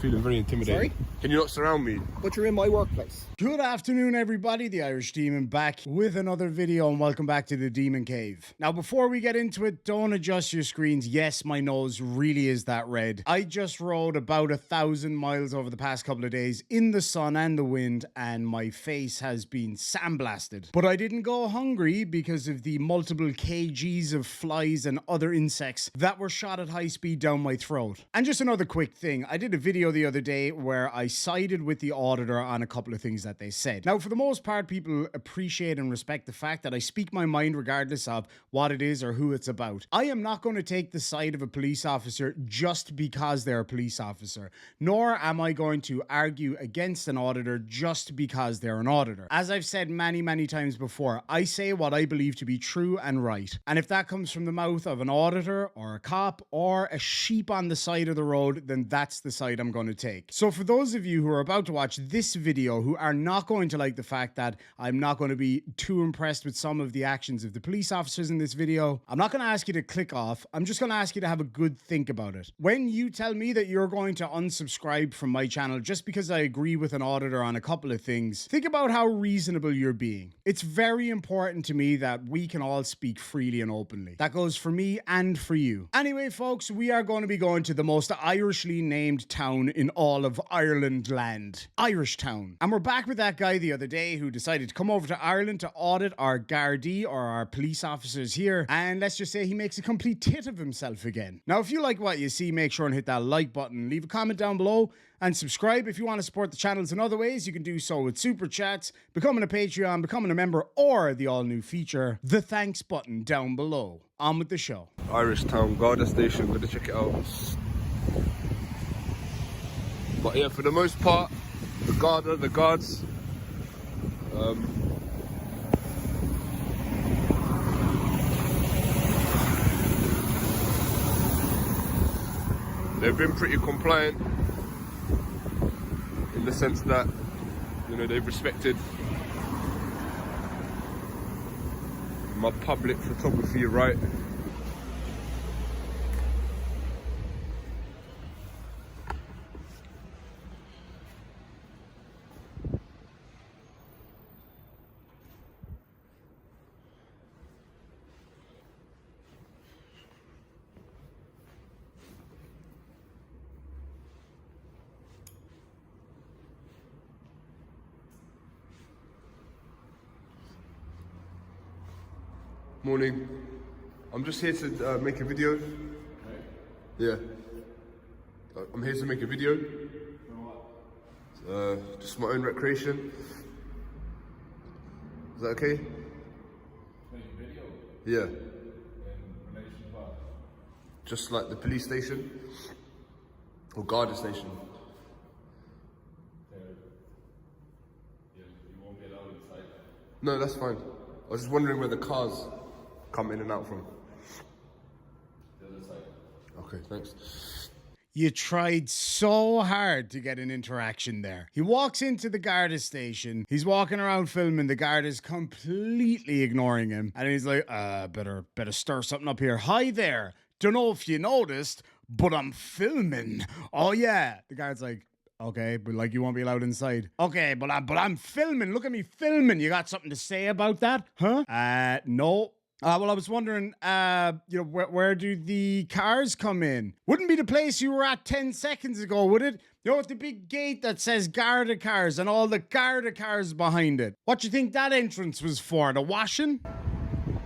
Feeling very intimidated. Sorry? Can you not surround me? But you're in my workplace. Good afternoon, everybody. The Irish Demon back with another video, and welcome back to the Demon Cave. Now, before we get into it, don't adjust your screens. Yes, my nose really is that red. I just rode about 1,000 miles over the past couple of days in the sun and the wind, and my face has been sandblasted. But I didn't go hungry because of the multiple kgs of flies and other insects that were shot at high speed down my throat. And just another quick thing, I did a video the other day where I sided with the auditor on a couple of things that they said. Now, for the most part, people appreciate and respect the fact that I speak my mind regardless of what it is or who it's about. I am not going to take the side of a police officer just because they're a police officer, nor am I going to argue against an auditor just because they're an auditor. As I've said many times before, I say what I believe to be true and right. And if that comes from the mouth of an auditor or a cop or a sheep on the side of the road, then that's the side I'm going to take. So for those of you who are about to watch this video who are not going to like the fact that I'm not going to be too impressed with some of the actions of the police officers in this video, I'm not going to ask you to click off. I'm just going to ask you to have a good think about it. When you tell me that you're going to unsubscribe from my channel just because I agree with an auditor on a couple of things, think about how reasonable you're being. It's very important to me that we can all speak freely and openly. That goes for me and for you. Anyway, folks, we are going to be going to the most Irishly named town in all of Ireland land, Irish Town. And we're back with that guy the other day who decided to come over to Ireland to audit our Gardai or our police officers here. And let's just say he makes a complete tit of himself again. Now, if you like what you see, make sure and hit that like button, leave a comment down below, and subscribe. If you want to support the channels in other ways, you can do so with super chats, becoming a Patreon, becoming a member, or the all-new feature, the thanks button down below. On with the show. Irish Town, Gardai station, gonna check it out. But yeah, for the most part, the guards, they've been pretty compliant in the sense that, you know, they've respected my public photography right. Morning. I'm just here to make a video. Yeah. I'm here to make a video. Just my own recreation. Is that okay? Make a video? Yeah. In relation to what? Just like the police station or Gardai station. You won't be allowed inside. No, that's fine. I was just wondering where the cars come in and out from. The other side. Okay, thanks. You tried so hard to get an interaction there. He walks into the Gardai station. He's walking around filming. The guard is completely ignoring him. And he's like, better stir something up here. Hi there. Don't know if you noticed, but I'm filming. Oh yeah. The guard's like, okay, but like you won't be allowed inside. Okay, but I'm filming. Look at me filming. You got something to say about that? Huh? No. Well, I was wondering, you know, where do the cars come in? Wouldn't be the place you were at 10 seconds ago, would it? You know, with the big gate that says Gardai cars and all the Gardai cars behind it. What do you think that entrance was for? The washing?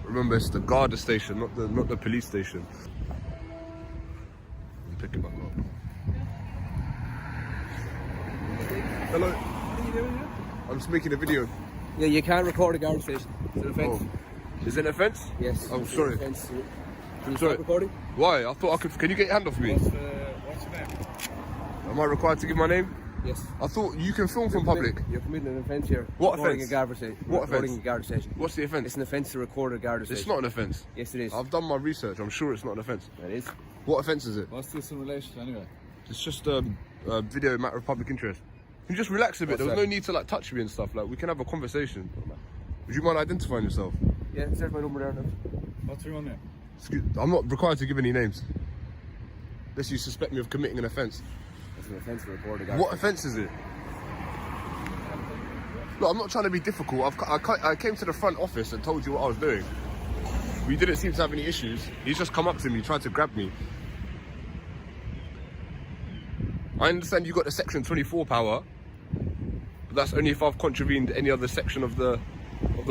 Remember, it's the Gardai station, not the police station. I'm picking up now. Hello. What are you doing here? I'm just making a video. Yeah, you can't record a Gardai station. It's an offence. Oh. Is it an offence? Yes. Oh, it's sorry. An offence. Can you Sorry. stop recording? Why? I thought I could. Can you get your hand off me? What's your name? Am I required to give my name? Yes. I thought you can film from public. You're committing an offence here. What Recording offence? a Gardai station. What Recording offence? a Gardai station. What's the offence? It's an offence to record a Gardai station. It's not an offence. Yes, it is. I've done my research. I'm sure it's not an offence. It is. What offence is it? What's this in relation to anyway? It's just a video matter of public interest. Can you just relax a bit? What's There was that? no need to like touch me and stuff. Like we can have a conversation. Would you mind identifying yourself? Yeah, there's my number there now. What's your own name? I'm not required to give any names. Unless you suspect me of committing an offence. That's an offence to record a guard. What offence is it? No, I'm not trying to be difficult. I came to the front office and told you what I was doing. We didn't seem to have any issues. He's just come up to me, tried to grab me. I understand you got the section 24 power, but that's only if I've contravened any other section of the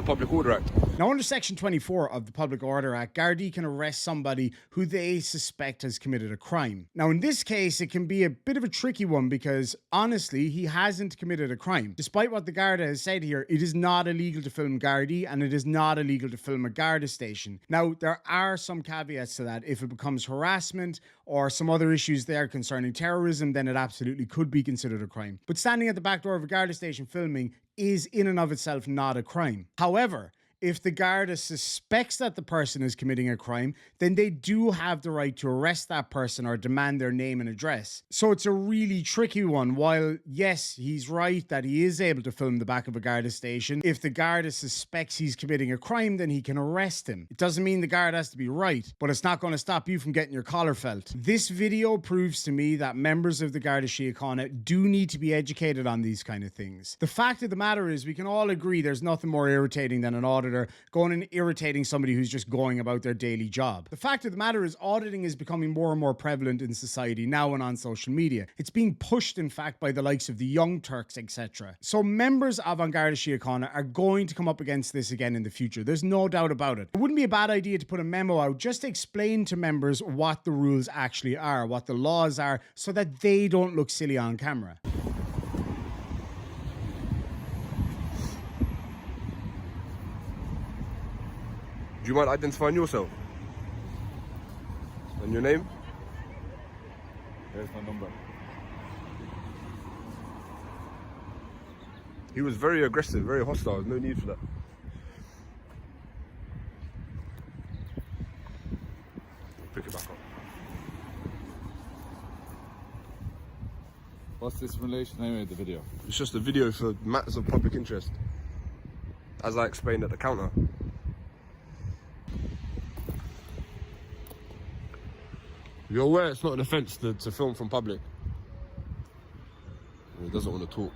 Public Order Act. Now, under Section 24 of the Public Order Act, Gardai can arrest somebody who they suspect has committed a crime. Now, in this case, it can be a bit of a tricky one because, honestly, he hasn't committed a crime. Despite what the Garda has said here, it is not illegal to film Gardai and it is not illegal to film a Garda station. Now, there are some caveats to that. If it becomes harassment or some other issues there concerning terrorism, then it absolutely could be considered a crime. But standing at the back door of a Garda station filming is in and of itself not a crime. However, if the Garda suspects that the person is committing a crime, then they do have the right to arrest that person or demand their name and address. So it's a really tricky one. While, yes, he's right that he is able to film the back of a Garda station, if the Garda suspects he's committing a crime, then he can arrest him. It doesn't mean the guard has to be right, but it's not going to stop you from getting your collar felt. This video proves to me that members of the Garda Síochána do need to be educated on these kind of things. The fact of the matter is, we can all agree there's nothing more irritating than an auditor going and irritating somebody who's just going about their daily job. The fact of the matter is, auditing is becoming more and more prevalent in society now and on social media. It's being pushed, in fact, by the likes of the Young Turks, etc. So members of Garda Síochána are going to come up against this again in the future. There's no doubt about it. It wouldn't be a bad idea to put a memo out just to explain to members what the rules actually are, what the laws are, so that they don't look silly on camera. Do you mind identifying yourself? And your name? There's my number. He was very aggressive, very hostile. There's no need for that. Pick it back up. What's this in relation anyway, the video? It's just a video for matters of public interest, as I explained at the counter. You're aware it's not an offence to film from public? He doesn't want to talk.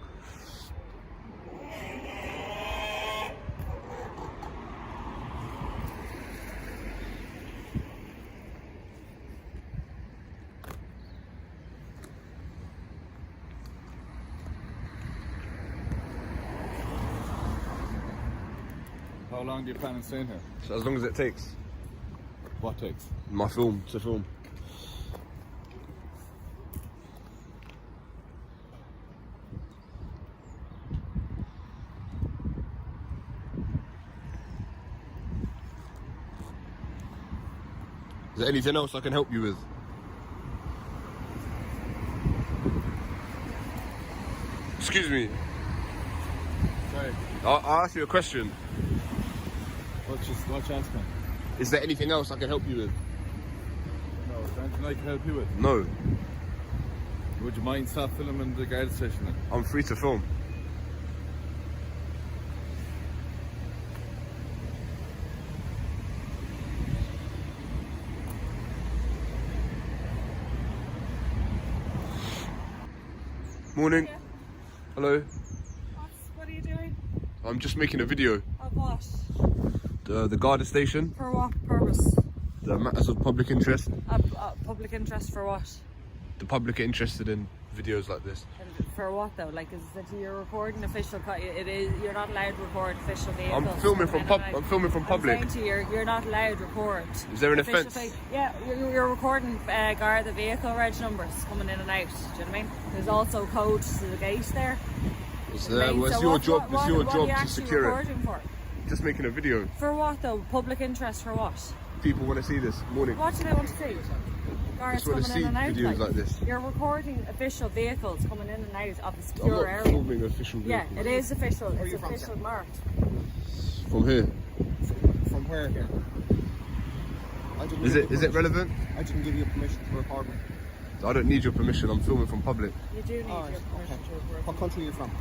How long do you plan on staying here? So as long as it takes. What takes? My film to film. Is there anything else I can help you with? Excuse me. Sorry. I'll ask you a question. What you asking? Is there anything else I can help you with? No, is there anything I can help you with? No. Would you mind stop filming the guard station then? I'm free to film. Morning. Yeah. Hello. What are you doing? I'm just making a video. Of what? The Gardai station, For what purpose? the matters of public interest. Public interest for what? The public are interested in videos like this. And for what though? Like, is it you're recording official? It is. You're not allowed to record official vehicles. I'm filming from I'm filming from public. I'm saying to you, you're not allowed to record. Is there an official offence? Yeah, you're recording Garda vehicle reg numbers coming in and out. Do you know what I mean? There's also codes to the gate there. It's I mean, it's so your what- job. what- It's your what are you job to actually secure it. recording for? Just making a video. For what though? Public interest for what? People want to see this. Morning. What do they want to see? Guards Just wanna coming see in and out. videos like this. You're recording official vehicles coming in and out of the I'm secure not area. filming official Yeah, vehicles. it is official. It's official marked. From here. From where here? I didn't Is give you it relevant? I didn't give you permission to record me. I don't need your permission. I'm filming from public. You do need Alright, your permission okay. to record. What country are you from?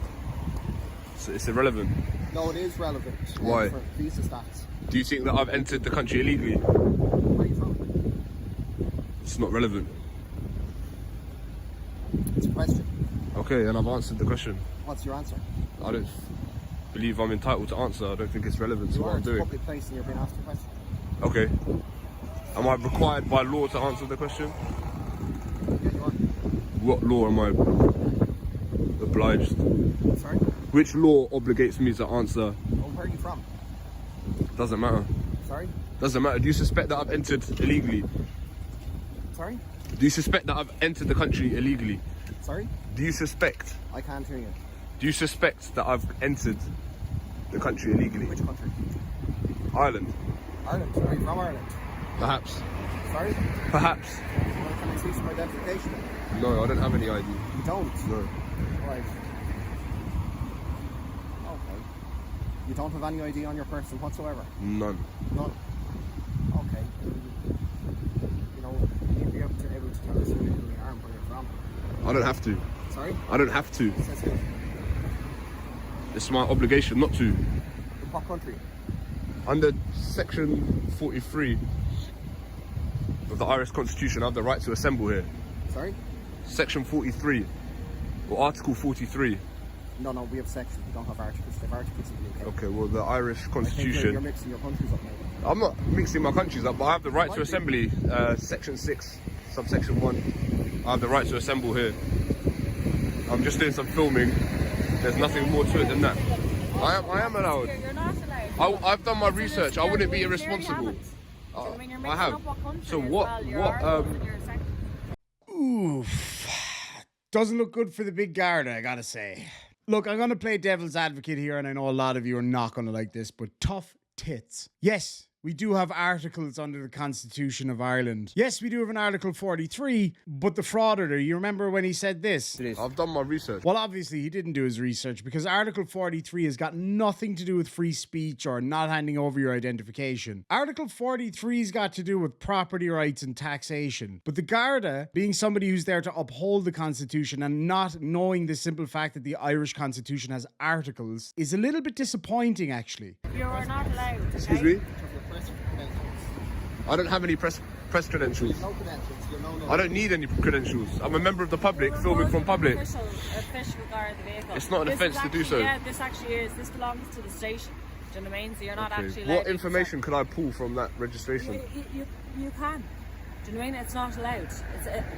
It's irrelevant. No, it is relevant. Why? For visa stats. Do you think that I've entered the country illegally? Where are you from? It's not relevant. It's a question. Okay, and I've answered the question. What's your answer? I don't believe I'm entitled to answer. I don't think it's relevant to You what are. I'm It's a doing. public place and you're being asked a question. Okay. Am I required by law to answer the question? Yeah, you are. What law am I obliged? Sorry? Which law obligates me to answer? Well, where are you from? Doesn't matter. Sorry? Doesn't matter. Do you suspect that I've entered illegally? Sorry? Do you suspect that I've entered the country illegally? Sorry? Do you suspect? I can't hear you. Do you suspect that I've entered the country illegally? Which country? Ireland. Ireland. Are you from Ireland? Perhaps. Sorry? Perhaps. Well, can I see some identification? No, I don't have any ID. You don't? No. Right. Okay. You don't have any ID on your person whatsoever? None. None. Okay. You know, you need to be able to tell us who you are and where you're from. I don't have to. Sorry? I don't have to. Says who? It's my obligation not to. In what country? Under section 43 of the Irish Constitution, I have the right to assemble here. Sorry? Section 43, or Article 43. No, we have sections. We don't have articles. They have articles in the UK. Okay, well, the Irish I think Constitution. you're mixing your countries up now. I'm not mixing my countries up, but I have the right Might to be. assembly. Section 6, subsection 1. I have the right to assemble here. I'm just doing some filming. There's nothing more to it than that. I am allowed. You're not allowed. I've done my It's an research. I wouldn't be experiment. You clearly irresponsible. haven't. Do you know what I mean? You're I mixing have. up what country So as what- well. Your what, articles and your section. Oof. Doesn't look good for the big Garda, I gotta say. Look, I'm gonna play devil's advocate here, and I know a lot of you are not gonna like this, but tough tits. Yes, we do have articles under the Constitution of Ireland. Yes, we do have an Article 43, but the frauditor, you remember when he said this? I've done my research. Well, obviously, he didn't do his research because Article 43 has got nothing to do with free speech or not handing over your identification. Article 43's got to do with property rights and taxation. But the Garda, being somebody who's there to uphold the Constitution and not knowing the simple fact that the Irish Constitution has articles, is a little bit disappointing, actually. You are not allowed. Excuse okay? me? Press credentials. I don't have any press credentials. No credentials. You're no. I don't need any credentials. I'm a member of the public, filming from public. Official guard the vehicle. It's not an This offence is to do actually- so. Yeah, this actually is. This belongs to the station. Do you know what I mean? So you're not Okay. actually allowed. What information could I pull from that registration? You can. Do you know what I mean? It's not allowed. It's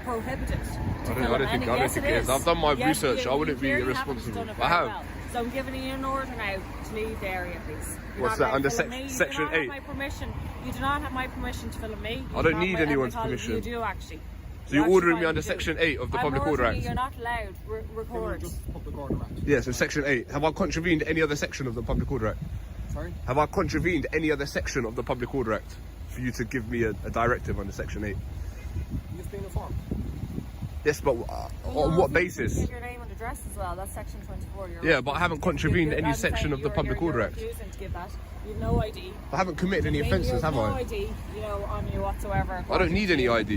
prohibited. I don't think it is. I've done my research. I wouldn't be irresponsible. I have. Well. So I'm giving you an order now to leave the area, please. You're What's not that, under allowed to film me. You section do not have 8? my permission. You do not have my permission to film me. I don't need anyone's permission. You do actually. So you're ordering me actually under do. Section 8 of the I'm Public Order ordering you, Act? You're not allowed. Record. Just Public Order Act. Yeah, so Section 8. Have I contravened any other section of the Public Order Act? Sorry? Have I contravened any other section of the Public Order Act for you to give me a directive under Section 8? You've been informed. Yes, but on what basis? Give your name and address as well. That's Section 24. Yeah, but I haven't contravened any I'm section saying of the you're Public Order Act. refusing to give that. You've no ID. I haven't committed any You offences, have no I? ID, on you whatsoever. I don't need any ID.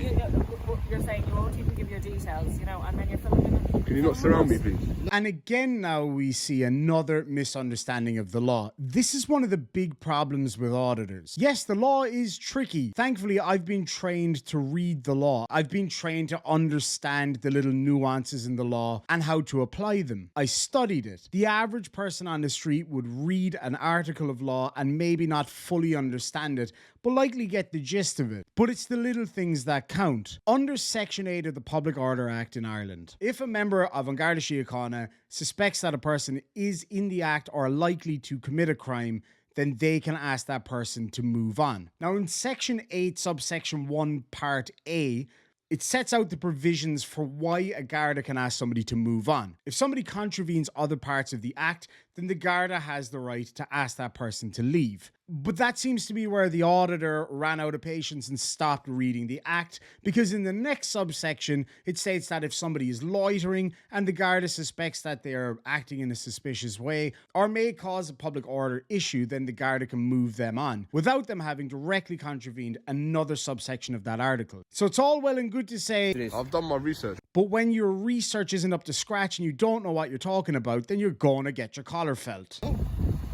You're saying you won't even give your details, and then you're filming it. Can you not surround me, please? And again, now we see another misunderstanding of the law. This is one of the big problems with auditors. Yes, the law is tricky. Thankfully, I've been trained to read the law. I've been trained to understand the little nuances in the law and how to apply them. I studied it. The average person on the street would read an article of law and maybe not fully understand it, but likely get the gist of it. But it's the little things that count. Under Section 8 of the Public Order Act in Ireland, if a member of An Garda Síochána suspects that a person is in the act or likely to commit a crime, then they can ask that person to move on. Now, in Section 8, subsection 1, Part A, it sets out the provisions for why a Garda can ask somebody to move on. If somebody contravenes other parts of the Act, then the Garda has the right to ask that person to leave. But that seems to be where the auditor ran out of patience and stopped reading the Act, because in the next subsection, it states that if somebody is loitering and the Garda suspects that they are acting in a suspicious way or may cause a public order issue, then the Garda can move them on without them having directly contravened another subsection of that article. So it's all well and good to say, I've done my research. but when your research isn't up to scratch and you don't know what you're talking about, then you're going to get your collar felt.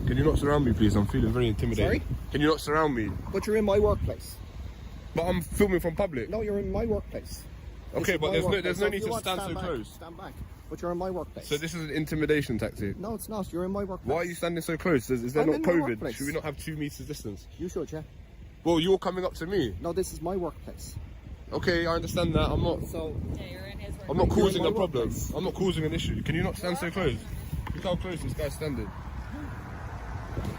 Can you not surround me, please? I'm feeling very intimidated. Sorry? Can you not surround me? But you're in my workplace. But I'm filming from public. No, you're in my workplace. Okay, is but my there's workplace, no if need you to want stand so back, close. Stand back. But you're in my workplace. So this is an intimidation tactic. No, it's not. You're in my workplace. Why are you standing so close? Is there I'm not in my COVID? workplace. Should we not have 2 meters distance? You should, yeah. Well, you're coming up to me. No, this is my workplace. Okay, I understand that. So Yeah, you're in his I'm not causing my a problem. workplace. I'm not causing an issue. Can you not stand so close? Look how close this guy's standing.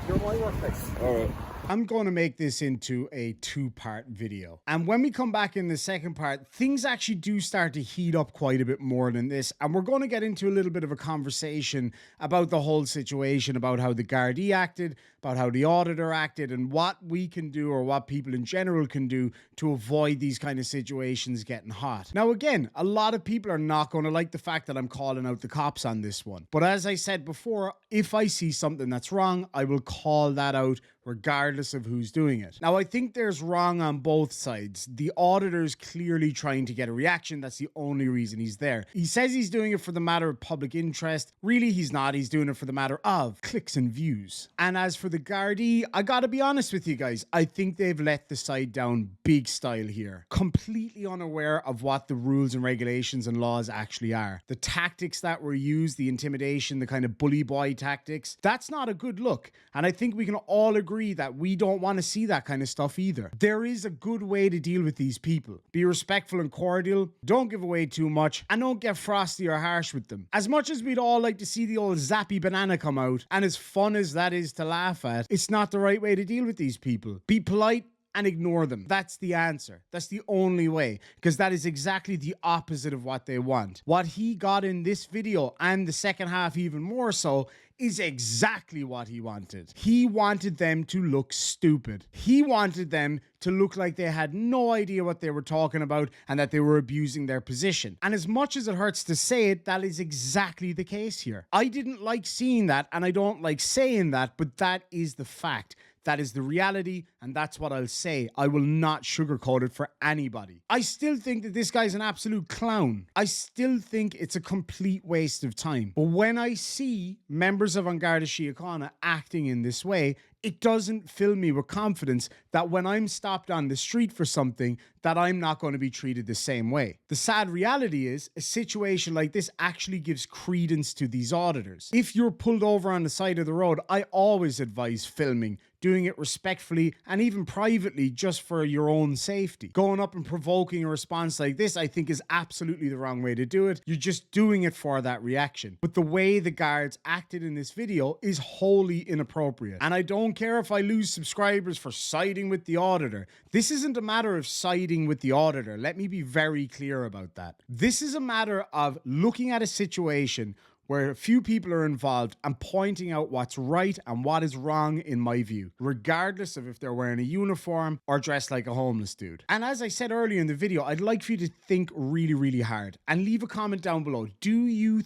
you're my workplace. All right. I'm going to make this into a 2-part video. And when we come back in the second part, things actually do start to heat up quite a bit more than this. And we're going to get into a little bit of a conversation about the whole situation, about how the Gardai acted, about how the auditor acted, and what we can do, or what people in general can do, to avoid these kind of situations getting hot. Now, again, a lot of people are not going to like the fact that I'm calling out the cops on this one. But as I said before, if I see something that's wrong, I will call that out regardless of who's doing it. Now, I think there's wrong on both sides. The auditor's clearly trying to get a reaction. That's the only reason he's there. He says he's doing it for the matter of public interest. Really, he's not. He's doing it for the matter of clicks and views. And as for the Gardai, I gotta be honest with you guys, I think they've let the side down big style here. Completely unaware of what the rules and regulations and laws actually are. The tactics that were used, the intimidation, the kind of bully boy tactics, that's not a good look. And I think we can all agree that we don't want to see that kind of stuff either. There is a good way to deal with these people. Be respectful and cordial, don't give away too much, and don't get frosty or harsh with them. As much as we'd all like to see the old zappy banana come out, and as fun as that is to laugh at, it's not the right way to deal with these people. Be polite and ignore them. That's the answer. That's the only way, because that is exactly the opposite of what they want. What he got in this video, and the second half even more so, is exactly what he wanted. He wanted them to look stupid. He wanted them to look like they had no idea what they were talking about and that they were abusing their position. And as much as it hurts to say it, that is exactly the case here. I didn't like seeing that, and I don't like saying that, but that is the fact. That is the reality, and that's what I'll say. I will not sugarcoat it for anybody. I still think that this guy's an absolute clown. I still think it's a complete waste of time. But when I see members of An Garda Síochána acting in this way, it doesn't fill me with confidence that when I'm stopped on the street for something, that I'm not going to be treated the same way. The sad reality is, a situation like this actually gives credence to these auditors. If you're pulled over on the side of the road, I always advise filming, doing it respectfully and even privately, just for your own safety. Going up and provoking a response like this, I think, is absolutely the wrong way to do it. You're just doing it for that reaction. But the way the guards acted in this video is wholly inappropriate. And I don't care if I lose subscribers for siding with the auditor. This isn't a matter of siding with the auditor. Let me be very clear about that. This is a matter of looking at a situation where a few people are involved and pointing out what's right and what is wrong in my view, regardless of if they're wearing a uniform or dressed like a homeless dude. And as I said earlier in the video, I'd like for you to think really, really hard and leave a comment down below. Do you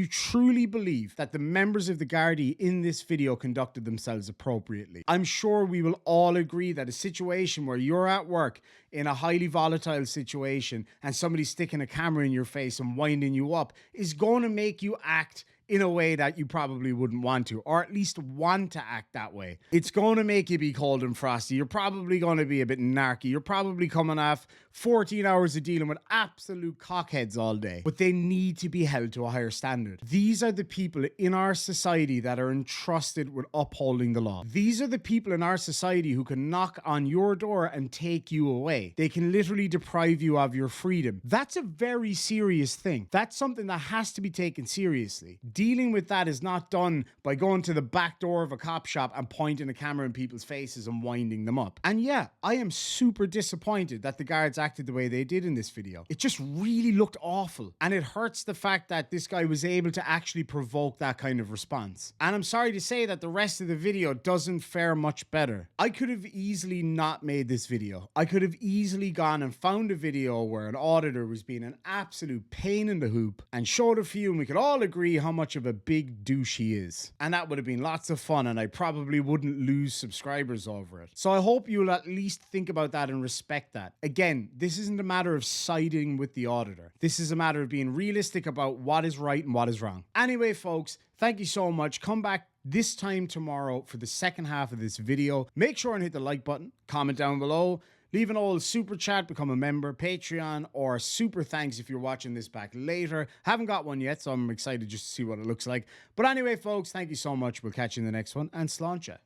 truly believe that the members of the Gardai in this video conducted themselves appropriately? I'm sure we will all agree that a situation where you're at work in a highly volatile situation and somebody's sticking a camera in your face and winding you up is going to make you act in a way that you probably wouldn't want to, or at least want to act that way. It's going to make you be cold and frosty. You're probably going to be a bit narky. You're probably coming off 14 hours of dealing with absolute cockheads all day. But they need to be held to a higher standard. These are the people in our society that are entrusted with upholding the law. These are the people in our society who can knock on your door and take you away. They can literally deprive you of your freedom. That's a very serious thing. That's something that has to be taken seriously. Dealing with that is not done by going to the back door of a cop shop and pointing a camera in people's faces and winding them up. And yeah, I am super disappointed that the guards acted the way they did in this video. It just really looked awful. And it hurts the fact that this guy was able to actually provoke that kind of response. And I'm sorry to say that the rest of the video doesn't fare much better. I could have easily not made this video. I could have easily gone and found a video where an auditor was being an absolute pain in the hoop and showed a few, and we could all agree how much of a big douche he is. And that would have been lots of fun, and I probably wouldn't lose subscribers over it. So I hope you'll at least think about that and respect that. Again, this isn't a matter of siding with the auditor. This is a matter of being realistic about what is right and what is wrong. Anyway, folks, thank you so much. Come back this time tomorrow for the second half of this video. Make sure and hit the like button, comment down below. Leave an old super chat, become a member, Patreon, or super thanks if you're watching this back later. Haven't got one yet, so I'm excited just to see what it looks like. But anyway, folks, thank you so much. We'll catch you in the next one, and sláinte.